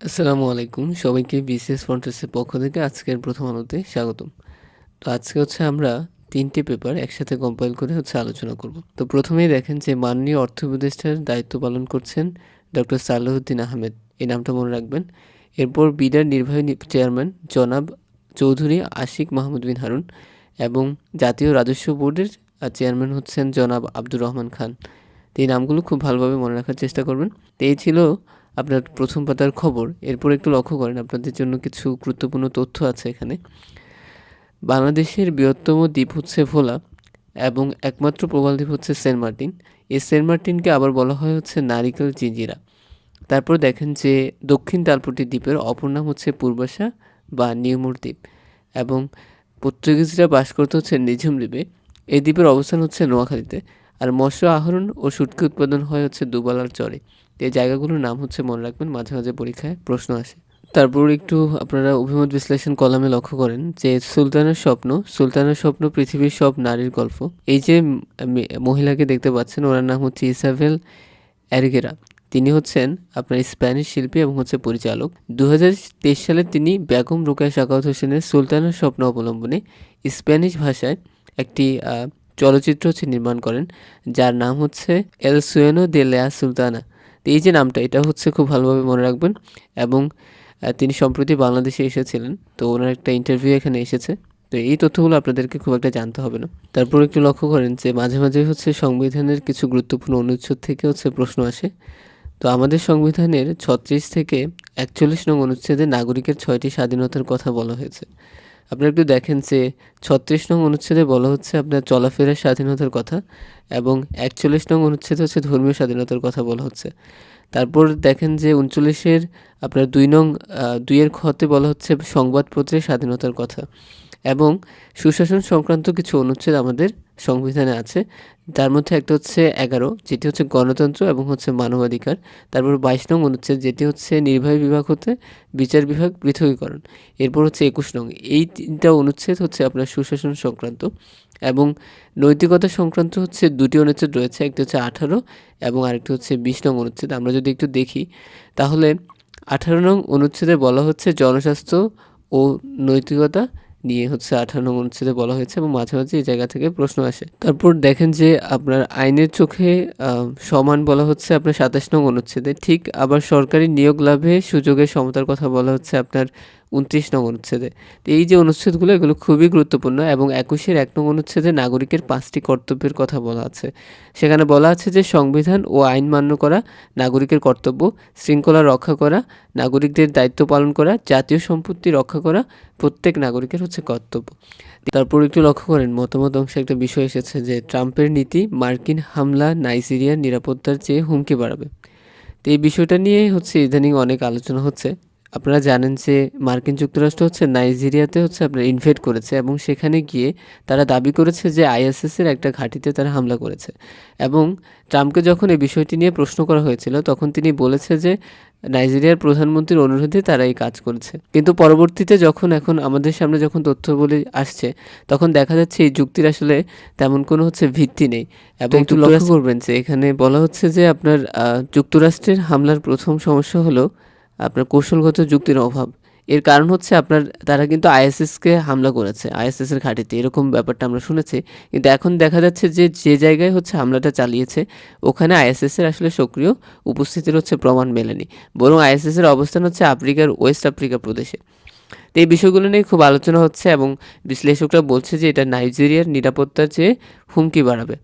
আসসালামু আলাইকুম। সবাইকে বিসিএস ফ্রন্টার্সের পক্ষ থেকে আজকের প্রথম আলোতে স্বাগতম। তো আজকে আমরা ৩ টি পেপার একসাথে কম্পাইল করে আলোচনা করব। তো প্রথমেই দেখেন যে মাননীয় অর্থ উপদেষ্টার দায়িত্ব পালন করছেন ডক্টর সালেহউদ্দিন আহমেদ। এই নামটা মনে রাখবেন। এরপর বিডার নির্বাহী চেয়ারম্যান জনাব চৌধুরী আশিক মাহমুদ বিন হারুন এবং জাতীয় রাজস্ব বোর্ডের চেয়ারম্যান হচ্ছেন জনাব আব্দুর রহমান খান। তো এই নামগুলো খুব ভালোভাবে মনে রাখার চেষ্টা করবেন। তো এই ছিল আপনার প্রথম পাতার খবর। এরপর একটু লক্ষ্য করেন, আপনাদের জন্য কিছু গুরুত্বপূর্ণ তথ্য আছে এখানে। বাংলাদেশের বৃহত্তম দ্বীপ হচ্ছে ভোলা এবং একমাত্র প্রবাল দ্বীপ হচ্ছে সেন্ট মার্টিন। এই সেন্ট মার্টিনকে আবার বলা হয় নারিকেল জিঞ্জিরা। তারপর দেখেন যে দক্ষিণ তালপট্টি দ্বীপের অপর নাম হচ্ছে পূর্বাশা বা নিউমোর দ্বীপ এবং পর্তুগিজরা বাস করতে নিঝুম দ্বীপে। এই দ্বীপের অবস্থান নোয়াখালীতে। আর মৎস্য আহরণ ও শুটকি উৎপাদন হয় দুবালার চরে। এই জায়গাগুলোর নাম মনে রাখবেন, মাঝে মাঝে পরীক্ষায় প্রশ্ন আসে। তারপর একটু আপনারা অভিমত বিশ্লেষণ কলামে লক্ষ্য করেন যে সুলতানের স্বপ্ন পৃথিবীর সব নারীর গল্প। এই যে মহিলাকে দেখতে পাচ্ছেন, ওনার নাম ইসাবেল অ্যারিগেরা। তিনি আপনার স্প্যানিশ শিল্পী এবং পরিচালক। 2023 সালে তিনি বেগম রোকেয়া সাখাওয়াত হোসেনের সুলতানের স্বপ্ন অবলম্বনে স্প্যানিশ ভাষায় একটি চলচ্চিত্র নির্মাণ করেন, যার নাম এল সুয়েনো দে লা সুলতানা। তো এই যে নামটা, এটা খুব ভালোভাবে মনে রাখবেন। এবং তিনি সম্প্রতি বাংলাদেশে এসেছিলেন, তো ওনার একটা ইন্টারভিউ এখানে এসেছে। তো এই তথ্যগুলো আপনাদেরকে খুব একটা জানতে হবে না। তারপর একটু লক্ষ্য করেন যে মাঝে মাঝে সংবিধানের কিছু গুরুত্বপূর্ণ অনুচ্ছেদ থেকে প্রশ্ন আসে। তো আমাদের সংবিধানের 36 থেকে 41 নং অনুচ্ছেদে নাগরিকের 6টি স্বাধীনতার কথা বলা হয়েছে। আপনারা একটু দেখেন যে 36 নং অনুচ্ছেদে বলা হচ্ছে আপনার চলাফেরার স্বাধীনতার কথা এবং 41 নং অনুচ্ছেদে ধর্মীয় স্বাধীনতার কথা বলা হচ্ছে। তারপর দেখেন যে 39-এর আপনার 2-এর খতে বলা হচ্ছে সংবাদপত্রের স্বাধীনতার কথা এবং সুশাসন সংক্রান্ত কিছু অনুচ্ছেদ আমাদের সংবিধানে আছে। তার মধ্যে একটা 11, যেটি গণতন্ত্র এবং মানবাধিকার। তারপর 22 নং অনুচ্ছেদ, যেটি নির্বাহী বিভাগ হতে বিচার বিভাগ পৃথকীকরণ। এরপর 21 নং। এই 3টা অনুচ্ছেদ আপনার সুশাসন সংক্রান্ত এবং নৈতিকতা সংক্রান্ত 2টি অনুচ্ছেদ রয়েছে। একটি 18 এবং আরেকটি 20 নং অনুচ্ছেদ। আমরা যদি একটু দেখি তাহলে 18 নং অনুচ্ছেদে বলা হচ্ছে জনস্বাস্থ্য ও নৈতিকতা নিয়ে 18 নং অনুচ্ছেদে বলা হয়েছে এবং মাঝে মাঝে এই জায়গা থেকে প্রশ্ন আসে। তারপর দেখেন যে আপনার আইনের চোখে সমান বলা হচ্ছে আপনার 27 নং অনুচ্ছেদে। ঠিক আবার সরকারি নিয়োগ লাভে সুযোগের সমতার কথা বলা হচ্ছে আপনার 29 নং অনুচ্ছেদে। তো এই যে অনুচ্ছেদগুলো, এগুলো খুবই গুরুত্বপূর্ণ এবং 21-এর 1 নং অনুচ্ছেদে নাগরিকের 5টি কর্তব্যের কথা বলা আছে। সেখানে বলা আছে যে সংবিধান ও আইন মান্য করা নাগরিকের কর্তব্য, শৃঙ্খলা রক্ষা করা নাগরিকদের দায়িত্ব পালন করা, জাতীয় সম্পত্তি রক্ষা করা প্রত্যেক নাগরিকের কর্তব্য। তারপর একটু লক্ষ্য করেন, মতামত অংশে একটা বিষয় এসেছে যে ট্রাম্পের নীতি মার্কিন হামলা নাইজেরিয়ার নিরাপত্তার চেয়ে হুমকি বাড়াবে। তো এই বিষয়টা নিয়ে ইদানিং অনেক আলোচনা হচ্ছে। আপনারা জানেন যে মার্কিন যুক্তরাষ্ট্র নাইজেরিয়াতে আপনার ইনভেড করেছে এবং সেখানে গিয়ে তারা দাবি করেছে যে আইএসএসের একটা ঘাঁটিতে তারা হামলা করেছে। এবং ট্রাম্পকে যখন এই বিষয়টি নিয়ে প্রশ্ন করা হয়েছিল, তখন তিনি বলেছে যে নাইজেরিয়ার প্রধানমন্ত্রীর অনুরোধে তারা এই কাজ করেছে। কিন্তু পরবর্তীতে এখন আমাদের সামনে তথ্যগুলি আসছে, তখন দেখা যাচ্ছে এই যুক্তির আসলে তেমন কোনো ভিত্তি নেই। এবং একটু লক্ষ্য করবেন যে এখানে বলা হচ্ছে যে আপনার যুক্তরাষ্ট্রের হামলার প্রথম সমস্যা হলো আপনার কৌশলগত যুক্তির অভাব। এর কারণ আপনার তারা কিন্তু আইএসএসকে হামলা করেছে, আইএসএসের ঘাঁটিতে, এরকম ব্যাপারটা আমরা শুনেছি। কিন্তু এখন দেখা যাচ্ছে যে যে জায়গায় হামলাটা চালিয়েছে ওখানে আইএসএসের আসলে সক্রিয় উপস্থিতির প্রমাণ মেলেনি, বরং আইএসএসের অবস্থান আফ্রিকার ওয়েস্ট আফ্রিকা প্রদেশে। তো এই বিষয়গুলো নিয়ে খুব আলোচনা হচ্ছে এবং বিশ্লেষকরা বলছে যে এটা নাইজেরিয়ার নিরাপত্তার চেয়ে হুমকি বাড়াবে।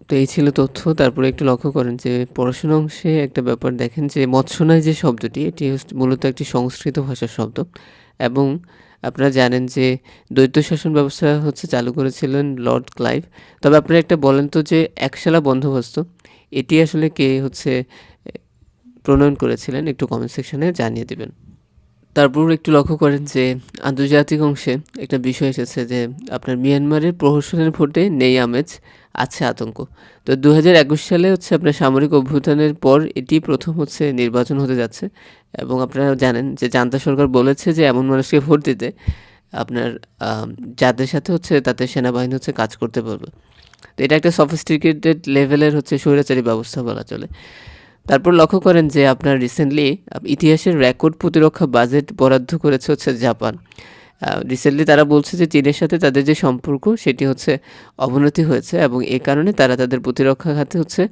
তো এই ছিল তথ্য। তারপরে একটু লক্ষ্য করেন যে পড়াশোনা অংশে একটা ব্যাপার দেখেন যে মৎস্যনায় যে শব্দটি, এটি মূলত একটি সংস্কৃত ভাষার শব্দ এবং আপনারা জানেন যে দ্বৈত শাসন ব্যবস্থা চালু করেছিলেন লর্ড ক্লাইভ। তবে আপনারা একটা বলেন তো যে একশালা বন্দোবস্ত, এটি আসলে কে প্রণয়ন করেছিলেন, একটু কমেন্ট সেকশনে জানিয়ে দেবেন। তারপর একটু লক্ষ্য করেন যে আন্তর্জাতিক অংশে একটা বিষয় এসেছে যে আপনার মিয়ানমারের প্রহসনের ভোটে নেই আমেজ, আছে আতঙ্ক। তো 2021 সালে আপনার সামরিক অভ্যুত্থানের পর এটি প্রথম নির্বাচন হতে যাচ্ছে এবং আপনারা জানেন যে জান্তা সরকার বলেছে যে এমন মানুষকে ভোট দিতে আপনার যাদের সাথে তাদের সেনাবাহিনী কাজ করতে পারবে। তো এটা একটা সফিস্টিকেটেড লেভেলের স্বৈরাচারী ব্যবস্থা বলা চলে। তারপর লক্ষ্য করেন যে আপনার রিসেন্টলি ইতিহাসের রেকর্ড প্রতিরক্ষা বাজেট বরাদ্দ করেছে হচ্ছে জাপান। রিসেন্টলি তারা বলছে যে চীনের সাথে তাদের যে সম্পর্ক সেটি হচ্ছে অবনতি হয়েছে এবং এ কারণে তারা তাদের প্রতিরক্ষা খাতে হচ্ছে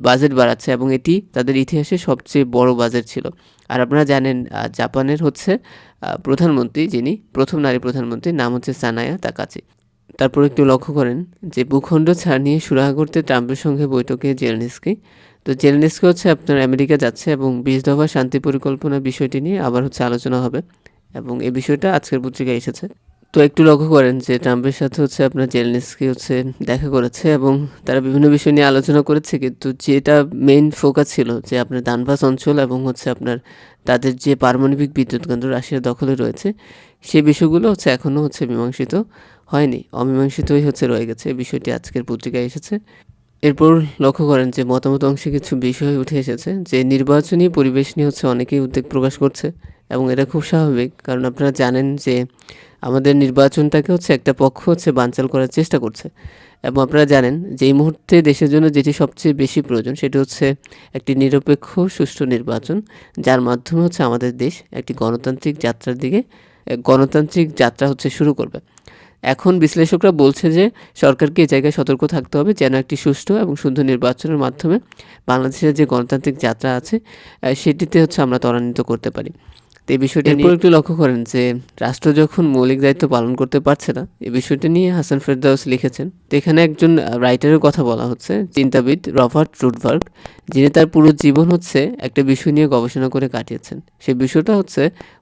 বাজেট বাড়াচ্ছে এবং এটি তাদের ইতিহাসে সবচেয়ে বড় বাজেট ছিল। আর আপনারা জানেন জাপানের হচ্ছে প্রধানমন্ত্রী, যিনি প্রথম নারী প্রধানমন্ত্রী, নাম হচ্ছে সানায়া তাকাচি। তারপর একটু লক্ষ্য করেন যে ভূখণ্ড ছাড় নিয়ে সুরাহা করতে ট্রাম্পের সঙ্গে বৈঠকে জেলেনস্কি। তো জেলেনস্কি হচ্ছে আপনার আমেরিকা যাচ্ছে এবং 20 দফা শান্তি পরিকল্পনা বিষয়টি নিয়ে আবার হচ্ছে আলোচনা হবে এবং এই বিষয়টা আজকের পত্রিকায় এসেছে। তো একটু লক্ষ্য করেন যে ট্রাম্পের সাথে হচ্ছে আপনার জেলেনস্কি হচ্ছে দেখা করেছে এবং তারা বিভিন্ন বিষয় নিয়ে আলোচনা করেছে, কিন্তু যেটা মেইন ফোকাস ছিল যে আপনার দানবাস অঞ্চল এবং হচ্ছে আপনার তাদের যে পারমাণবিক বিদ্যুৎ কেন্দ্র রাশিয়ার দখলে রয়েছে সেই বিষয়গুলো হচ্ছে এখনও হচ্ছে মীমাংসিত হয়নি, অমীমাংসিতই হচ্ছে রয়ে গেছে। এই বিষয়টি আজকের পত্রিকায় এসেছে। এরপর লক্ষ্য করেন যে মতামত অংশে কিছু বিষয় উঠে এসেছে যে নির্বাচনী পরিবেশ নিয়ে হচ্ছে অনেকেই উদ্বেগ প্রকাশ করছে এবং এটা খুব স্বাভাবিক, কারণ আপনারা জানেন যে আমাদের নির্বাচনটাকে হচ্ছে একটা পক্ষ হচ্ছে বানচাল করার চেষ্টা করছে এবং আপনারা জানেন যে এই মুহূর্তে দেশের জন্য যেটি সবচেয়ে বেশি প্রয়োজন সেটি হচ্ছে একটি নিরপেক্ষ সুষ্ঠু নির্বাচন, যার মাধ্যমে হচ্ছে আমাদের দেশ একটি গণতান্ত্রিক যাত্রা হচ্ছে শুরু করবে। এখন বিশ্লেষকরা বলছে যে সরকারকে এই জায়গায় সতর্ক থাকতে হবে যেন একটি সুষ্ঠু এবং সুন্দর নির্বাচনের মাধ্যমে বাংলাদেশের যে গণতান্ত্রিক যাত্রা আছে সেটিতে হচ্ছে আমরা ত্বরান্বিত করতে পারি। তো এই বিষয়টি নিয়ে একটু লক্ষ্য করেন যে রাষ্ট্র যখন মৌলিক দায়িত্ব পালন করতে পারছে না, এই বিষয়টি নিয়ে হাসান ফেরদাউস লিখেছেন। তো এখানে একজন রাইটারের কথা বলা হচ্ছে, চিন্তাবিদ রবার্ট রুডবার্গ, যিনি তার পুরো জীবন হচ্ছে একটা বিষয় নিয়ে গবেষণা করে কাটিয়েছেন। সেই বিষয়টা হচ্ছে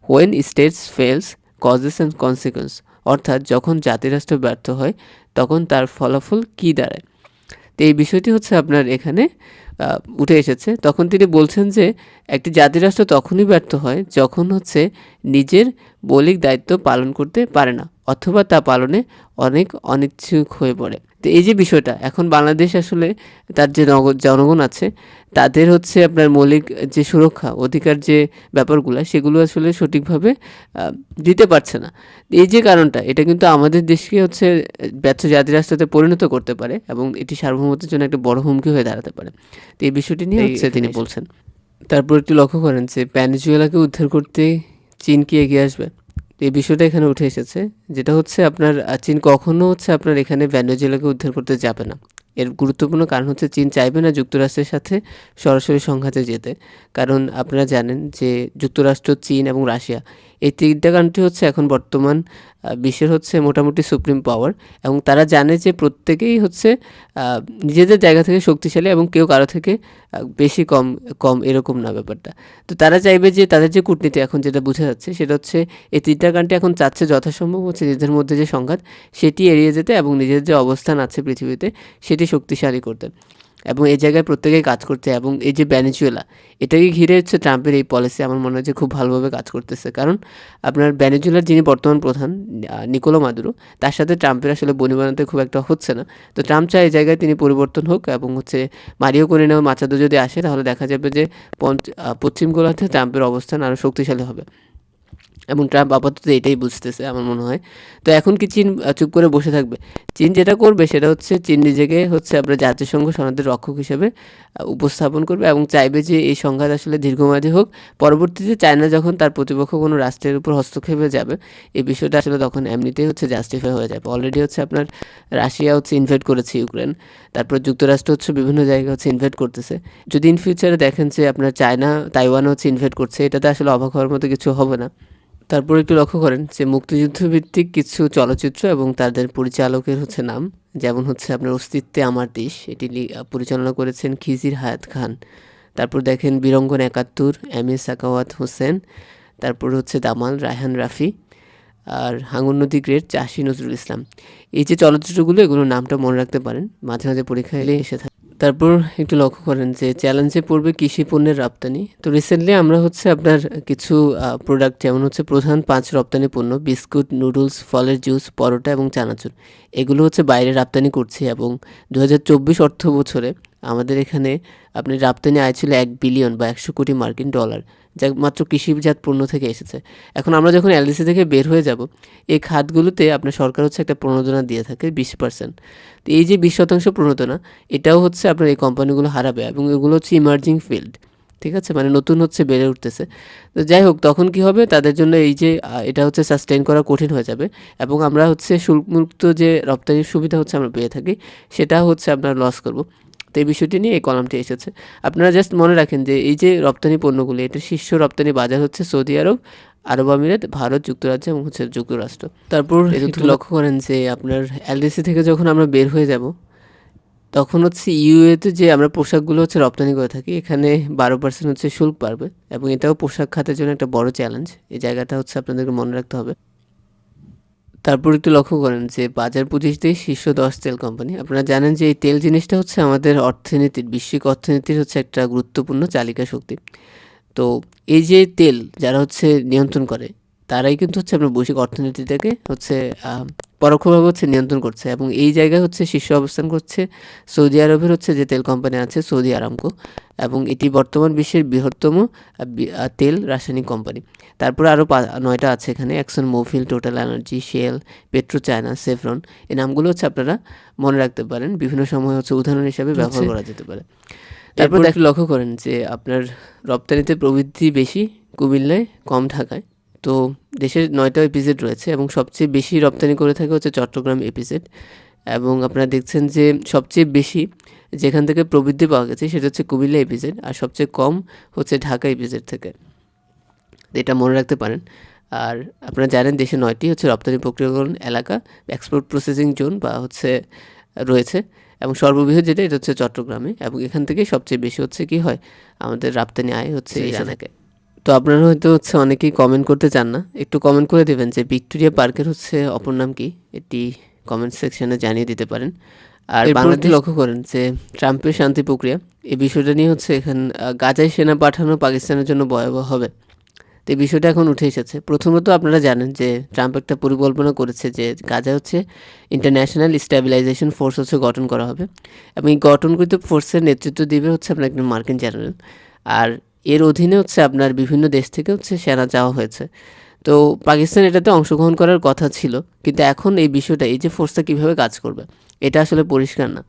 when states fails causes and consequence, অর্থাৎ যখন জাতিরাষ্ট্র ব্যর্থ হয় তখন তার ফলাফল কী দাঁড়ায়। তো এই বিষয়টি হচ্ছে আপনার এখানে উঠে এসেছে। তখন তিনি বলছেন যে একটি জাতিরাষ্ট্র তখনই ব্যর্থ হয় যখন হচ্ছে নিজের মৌলিক দায়িত্ব পালন করতে পারে না অথবা তা পালনে অনেক অনিচ্ছুক হয়ে পড়ে। তো এই যে বিষয়টা এখন বাংলাদেশ আসলে তার যে জনগণ আছে তাদের হচ্ছে আপনার মৌলিক যে সুরক্ষা অধিকার যে ব্যাপারগুলো সেগুলো আসলে সঠিকভাবে দিতে পারছে না। এই যে কারণটা এটা কিন্তু আমাদের দেশকে হচ্ছে ব্যর্থ জাতিরাষ্ট্রতে পরিণত করতে পারে এবং এটি সার্বভৌমত্বের জন্য একটা বড় হুমকি হয়ে দাঁড়াতে পারে। তো এই বিষয়টি নিয়ে হচ্ছে তিনি বলছেন। তারপর একটু লক্ষ্য করেন যে ভেনেজুয়েলাকে উদ্ধার করতে চীন কি এগিয়ে আসবে, এই বিষয়টা এখানে উঠে এসেছে, যেটা হচ্ছে আপনার চীন কখনো হচ্ছে আপনার এখানে ভেনেজুয়েলাকে উদ্ধার করতে যাবে না। এর গুরুত্বপূর্ণ কারণ হচ্ছে চীন চাইবে না যুক্তরাষ্ট্রের সাথে সরাসরি সংঘাতে যেতে, কারণ আপনারা জানেন যে যুক্তরাষ্ট্র, চীন এবং রাশিয়া এই তিনটা কান্ট্রি হচ্ছে এখন বর্তমান বিশ্বের হচ্ছে মোটামুটি সুপ্রিম পাওয়ার এবং তারা জানে যে প্রত্যেকেই হচ্ছে নিজেদের জায়গা থেকে শক্তিশালী এবং কেউ কারো থেকে বেশি কম কম এরকম না ব্যাপারটা। তো তারা চাইবে যে তাদের যে কূটনীতি এখন যেটা বোঝা যাচ্ছে সেটা হচ্ছে এই তিনটা কান্ট্রি এখন চাচ্ছে যথাসম্ভব হচ্ছে নিজেদের মধ্যে যে সংঘাত সেটি এড়িয়ে যেতে এবং নিজের যে অবস্থান আছে পৃথিবীতে সেটি শক্তিশালী করতে এবং এই জায়গায় প্রত্যেকেই কাজ করছে। এবং এই যে ভেনেজুয়েলা এটাকে ঘিরে হচ্ছে ট্রাম্পের এই পলিসি আমার মনে হয় যে খুব ভালোভাবে কাজ করতেছে, কারণ আপনার ভেনেজুয়েলার যিনি বর্তমান প্রধান নিকোলা মাদুরো তার সাথে ট্রাম্পের আসলে বনিবনাতে খুব একটা হচ্ছে না। তো ট্রাম্প চায় এই জায়গায় তিনি পরিবর্তন হোক এবং হচ্ছে মারিও করিনা মাচাদো যদি আসে তাহলে দেখা যাবে যে পশ্চিম গোলার্ধে ট্রাম্পের অবস্থান আরও শক্তিশালী হবে এবং ট্রাম্প আপাতত এটাই বুঝতেছে আমার মনে হয়। তো এখন কি চীন চুপ করে বসে থাকবে? চীন যেটা করবে সেটা হচ্ছে চীন নিজেকে হচ্ছে আপনার জাতিসংঘ সনদের রক্ষক হিসেবে উপস্থাপন করবে এবং চাইবে যে এই সংঘাত আসলে দীর্ঘমেয়াদী হোক। পরবর্তীতে চায়না যখন তার প্রতিপক্ষ কোনো রাষ্ট্রের উপর হস্তক্ষেপে যাবে এই বিষয়টা আসলে তখন এমনিতেই হচ্ছে জাস্টিফাই হয়ে যাবে। অলরেডি হচ্ছে আপনার রাশিয়া হচ্ছে ইনভেট করেছে ইউক্রেন, তারপর যুক্তরাষ্ট্র হচ্ছে বিভিন্ন জায়গায় হচ্ছে ইনভেট করতেছে। যদি ইন ফিউচারে দেখেন যে আপনার চায়না তাইওয়ান হচ্ছে ইনভেট করছে, এটাতে আসলে অবাক হওয়ার মতো কিছু হবে না। তারপর একটু লক্ষ্য করেন যে মুক্তিযুদ্ধভিত্তিক কিছু চলচ্চিত্র এবং তাদের পরিচালকের হচ্ছে নাম, যেমন হচ্ছে আপনার অস্তিত্বে আমার দেশ, এটি পরিচালনা করেছেন খিজির হায়াত খান। তারপর দেখেন বীরঙ্গন ৭১, এম এ সাখাওয়াত হোসেন, তারপর হচ্ছে দামাল রায়হান রাফি, আর হাঙর নদী গ্রেট চাষী নজরুল ইসলাম। এই যে চলচ্চিত্রগুলো এগুলোর নামটা মনে রাখতে পারেন, মাঝে মাঝে পরীক্ষায় এলে এসে থাকে। তারপর একটু লক্ষ্য করেন যে চ্যালেঞ্জে পড়বে কৃষি পণ্যের রপ্তানি। তো রিসেন্টলি আমরা হচ্ছে আপনার কিছু প্রোডাক্ট যেমন হচ্ছে প্রধান ৫ রপ্তানি পণ্য বিস্কুট, নুডলস, ফলের জুস, পরোটা এবং চানাচুর এগুলো হচ্ছে বাইরে রপ্তানি করছি এবং ২০২৪ অর্থ বছরে আমাদের এখানে আপনি রপ্তানি আয় ছিল 1 বিলিয়ন বা 100 কোটি মার্কিন ডলার, যা মাত্র কৃষিজাত পণ্য থেকে এসেছে। এখন আমরা যখন এলডিসি থেকে বের হয়ে যাব, এই খাতগুলোতে আপনার সরকার হচ্ছে একটা প্রণোদনা দিয়ে থাকে 20%। তো এই যে 20% প্রণোদনা, এটাও হচ্ছে আপনার এই কোম্পানিগুলো হারাবে, এবং এগুলো হচ্ছে ইমার্জিং ফিল্ড, ঠিক আছে, মানে নতুন হচ্ছে বেড়ে উঠতেছে। তো যাই হোক, তখন কি হবে, তাদের জন্য এই যে এটা হচ্ছে সাস্টেইন করা কঠিন হয়ে যাবে, এবং আমরা হচ্ছে শুল্কমুক্ত যে রপ্তানির সুবিধা হচ্ছে আমরা পেয়ে থাকি, সেটা হচ্ছে আমরা লস করব। তো এই বিষয়টি নিয়ে এই কলামটি এসেছে। আপনারা জাস্ট মনে রাখেন যে এই যে রপ্তানি পণ্যগুলি, এটা শীর্ষ রপ্তানি বাজার হচ্ছে সৌদি আরব, আরব আমিরাত, ভারত, যুক্তরাজ্য এবং হচ্ছে যুক্তরাষ্ট্র। তারপর একটু লক্ষ্য করেন যে আপনার এলডিসি থেকে যখন আমরা বের হয়ে যাব, তখন হচ্ছে ইউএতে যে আমরা পোশাকগুলো হচ্ছে রপ্তানি করে থাকি, এখানে 12% হচ্ছে শুল্ক বাড়বে, এবং এটাও পোশাক খাতের জন্য একটা বড় চ্যালেঞ্জ। এই জায়গাটা হচ্ছে আপনাদেরকে মনে রাখতে হবে। তারপর একটু লক্ষ্য করেন যে বাজার পুঁজিতে শীর্ষ 10 তেল কোম্পানি। আপনারা জানেন যে এই তেল জিনিসটা হচ্ছে আমাদের অর্থনীতির, বৈশ্বিক অর্থনীতির হচ্ছে একটা গুরুত্বপূর্ণ চালিকা শক্তি। তো এই যে তেল যারা হচ্ছে নিয়ন্ত্রণ করে, তারাই কিন্তু হচ্ছে আপনার বৈশ্বিক অর্থনীতিটাকে হচ্ছে পরোক্ষভাবে হচ্ছে নিয়ন্ত্রণ করছে, এবং এই জায়গায় হচ্ছে শীর্ষ অবস্থান করছে সৌদি আরবের হচ্ছে যে তেল কোম্পানি আছে, সৌদি আরামকো, এবং এটি বর্তমান বিশ্বের বৃহত্তম তেল রাসায়নিক কোম্পানি। তারপরে আরও 9টা আছে এখানে: Exxon Mobil, Total Energies, Shell, PetroChina, Chevron. এই নামগুলো হচ্ছে আপনারা মনে রাখতে পারেন, বিভিন্ন সময় হচ্ছে উদাহরণ হিসাবে ব্যবহার করা যেতে পারে। তারপর লক্ষ্য করেন যে আপনার রপ্তানিতে প্রবৃদ্ধি বেশি কুমিল্লায়, কম ঢাকায়। তো দেশের 9টা ইপিজেড রয়েছে, এবং সবচেয়ে বেশি রপ্তানি করে থাকে হচ্ছে চট্টগ্রাম ইপিজেড, এবং আপনারা দেখছেন যে সবচেয়ে বেশি যেখান থেকে প্রবৃদ্ধি পাওয়া গেছে সেটা হচ্ছে কুমিল্লা ইপিজেড, আর সবচেয়ে কম হচ্ছে ঢাকা ইপিজেড থেকে। এটা মনে রাখতে পারেন। আর আপনারা জানেন দেশে 9টি হচ্ছে রপ্তানি প্রক্রিয়াকরণ এলাকা, এক্সপোর্ট প্রসেসিং জোন বা হচ্ছে রয়েছে, এবং সর্ববৃহৎ যেটা, এটা হচ্ছে চট্টগ্রামে, এবং এখান থেকে সবচেয়ে বেশি হচ্ছে কি হয়, আমাদের রপ্তানি আয় হচ্ছে এসে থাকে। তো আপনারা হয়তো হচ্ছে অনেকেই কমেন্ট করতে চান না, একটু কমেন্ট করে দেবেন যে ভিক্টোরিয়া পার্কের হচ্ছে অপর নাম কি, এটি কমেন্ট সেকশনে জানিয়ে দিতে পারেন। আর বাংলাদেশ লক্ষ্য করেন যে ট্রাম্পের শান্তি প্রক্রিয়া, এই বিষয়টা নিয়ে হচ্ছে এখানে গাজায় সেনা পাঠানো পাকিস্তানের জন্য ভয়াবহ হবে। তো এই বিষয়টা এখন উঠে এসেছে। প্রথমত আপনারা জানেন যে ট্রাম্প একটা পরিকল্পনা করেছে যে গাজা হচ্ছে ইন্টারন্যাশনাল স্ট্যাবিলাইজেশন ফোর্স হচ্ছে গঠন করা হবে, এবং এই গঠনকৃত ফোর্সের নেতৃত্ব দিবে হচ্ছে আপনার একজন মার্কিন জেনারেল। আর এর অধীনে হচ্ছে আপনার বিভিন্ন দেশ থেকে হচ্ছে সেনা চাওয়া হয়েছে। তো পাকিস্তান এটাতে অংশগ্রহণ করার কথা ছিল, কিন্তু এখন এই বিষয়টা, এই যে ফোর্সটা কীভাবে কাজ করবে, এটা আসলে পরিষ্কার না।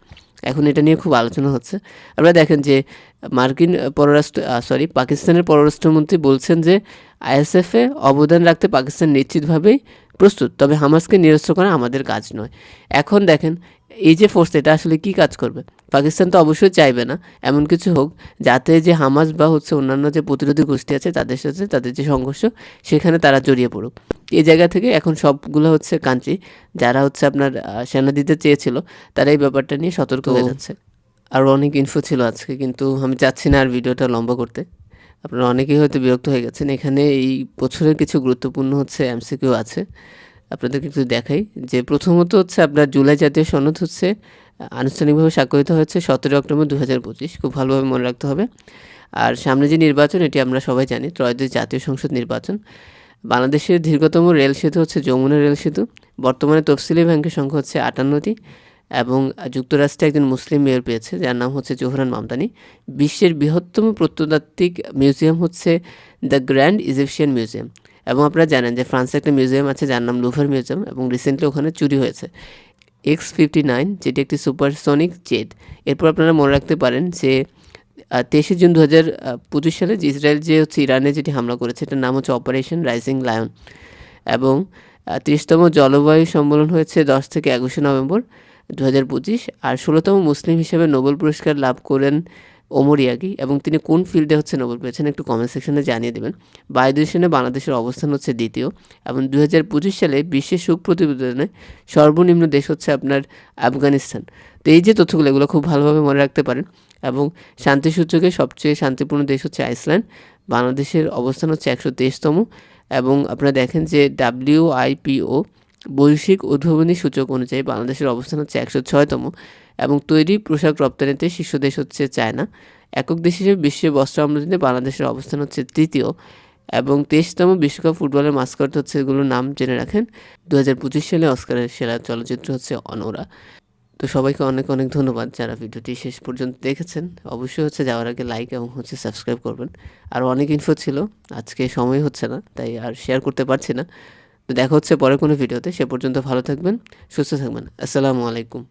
এখন এটা নিয়ে খুব আলোচনা হচ্ছে। আপনারা দেখেন যে মার্কিন পাকিস্তানের পররাষ্ট্রমন্ত্রী বলছেন যে আইএসএফে অবদান রাখতে পাকিস্তান নিশ্চিতভাবেই প্রস্তুত, তবে হামাসকে নিরস্ত্র করা আমাদের কাজ নয়। এখন দেখেন এই যে ফোর্স, এটা আসলে কি কাজ করবে? পাকিস্তান তো অবশ্যই চাইবে না এমন কিছু হোক যাতে যে হামাস বা হচ্ছে অন্যান্য যে প্রতিরোধী গোষ্ঠী আছে তাদের সাথে তাদের যে সংঘর্ষ, সেখানে তারা জড়িয়ে পড়ুক। এই জায়গা থেকে এখন সবগুলো হচ্ছে কান্ট্রি যারা হচ্ছে আপনার সেনা দিতে চেয়েছিল, তারা এই ব্যাপারটা নিয়ে সতর্ক হয়ে যাচ্ছে। আরও অনেক ইনফো ছিল আজকে, কিন্তু আমি চাচ্ছি না আর ভিডিওটা লম্বা করতে। আপনারা অনেকেই হয়তো বিরক্ত হয়ে গেছেন। এখানে এই বছরের কিছু গুরুত্বপূর্ণ হচ্ছে এমসিকিউ আছে, আপনাদেরকে একটু দেখাই। যে প্রথমত হচ্ছে আপনার জুলাই জাতীয় সনদ হচ্ছে আনুষ্ঠানিকভাবে স্বাক্ষরিত হয়েছে 17 অক্টোবর 2025, খুব ভালোভাবে মনে রাখতে হবে। আর সামনে যে নির্বাচন, এটি আমরা সবাই জানি, ত্রয়োদশ জাতীয় সংসদ নির্বাচন। বাংলাদেশের দীর্ঘতম রেল সেতু হচ্ছে যমুনা রেল সেতু। বর্তমানে তফসিলি ব্যাংকের সংখ্যা হচ্ছে 58টি, এবং যুক্তরাষ্ট্রে একজন মুসলিম মেয়র পেয়েছে যার নাম হচ্ছে জোহরান মামদানি। বিশ্বের বৃহত্তম প্রত্নতাত্ত্বিক মিউজিয়াম হচ্ছে দ্য গ্র্যান্ড ইজিপশিয়ান মিউজিয়াম, এবং আপনারা জানেন যে ফ্রান্সে একটা মিউজিয়াম আছে যার নাম লুভার মিউজিয়াম, এবং রিসেন্টলি ওখানে চুরি হয়েছে X-59, যেটি একটি সুপারসনিক জেট। এরপর আপনারা মনে রাখতে পারেন যে 23 জুন 2025 সালে যে ইসরায়েল যে হচ্ছে ইরানে যেটি হামলা করেছে, এটার নাম হচ্ছে অপারেশন রাইজিং লায়ন, এবং 30তম জলবায়ু সম্মেলন হয়েছে 10 থেকে 21 নভেম্বর 2025। আর 16তম মুসলিম হিসেবে নোবেল পুরস্কার লাভ করেন ওমর ইয়াগি, এবং তিনি কোন ফিল্ডে হচ্ছে নোবেল পেয়েছেন একটু কমেন্ট সেকশনে জানিয়ে দেবেন। বায়ু দূষণে বাংলাদেশের অবস্থান হচ্ছে দ্বিতীয়, এবং 2025 সালে বিশ্বের সুখ প্রতিবেদনে সর্বনিম্ন দেশ হচ্ছে আপনার আফগানিস্তান। তো এই যে তথ্যগুলো, এগুলো খুব ভালোভাবে মনে রাখতে পারেন। এবং শান্তি সূচকে সবচেয়ে শান্তিপূর্ণ দেশ হচ্ছে আইসল্যান্ড, বাংলাদেশের অবস্থান হচ্ছে 123তম, এবং আপনারা দেখেন যে WIPO বৈশ্বিক উদ্ভাবনী সূচক অনুযায়ী বাংলাদেশের অবস্থান হচ্ছে 106তম, এবং তৈরি পোশাক রপ্তানিতে শীর্ষ দেশ হচ্ছে চায়না। একক দেশ হিসেবে বিশ্বের বস্ত্র আমদানিতে বাংলাদেশের অবস্থান হচ্ছে তৃতীয়, এবং 23তম বিশ্বকাপ ফুটবলের মাস্কট হচ্ছে, এগুলোর নাম জেনে রাখেন। 2025 সালে অস্কারের সেরা চলচ্চিত্র হচ্ছে অনরা। তো সবাইকে অনেক অনেক ধন্যবাদ যারা ভিডিওটি শেষ পর্যন্ত দেখেছেন। অবশ্যই হচ্ছে যাওয়ার আগে লাইক এবং হচ্ছে সাবস্ক্রাইব করবেন। আরও অনেক ইনফো ছিল, আজকে সময় হচ্ছে না তাই আর শেয়ার করতে পারছি না। তো দেখা হচ্ছে পরে কোনো ভিডিওতে, সে পর্যন্ত ভালো থাকবেন, সুস্থ থাকবেন। আসসালামু আলাইকুম।